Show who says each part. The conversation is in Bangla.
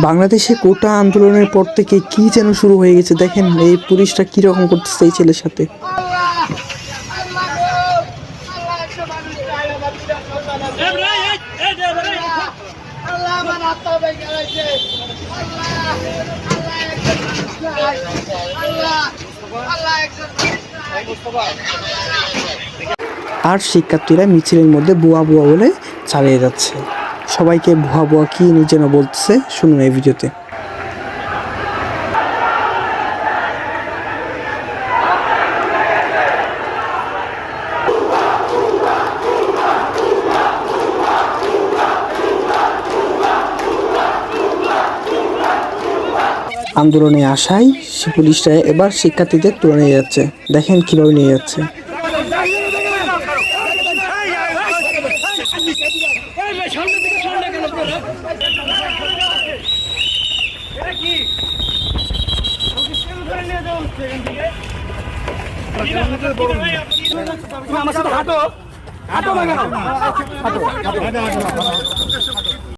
Speaker 1: বাংলাদেশে কোটা আন্দোলনের পর থেকে কি যেন শুরু হয়ে গেছে। দেখেন এই পুলিশটা কিরকম করতেছে এই ছেলের সাথে। আর শিক্ষার্থীরা মিছিলের মধ্যে বুয়া বুয়া বলে চালিয়ে যাচ্ছে। সবাইকে ভুয়া ভুয়া কি যেন বলতেছে, শুনুন এই ভিডিওতে। আন্দোলনে আসায় পুলিশরা এবার শিক্ষার্থীদের তুলে নিয়ে যাচ্ছে। দেখেন কিভাবে নিয়ে যাচ্ছে।
Speaker 2: আমার সাথে হাঁটো হাঁটো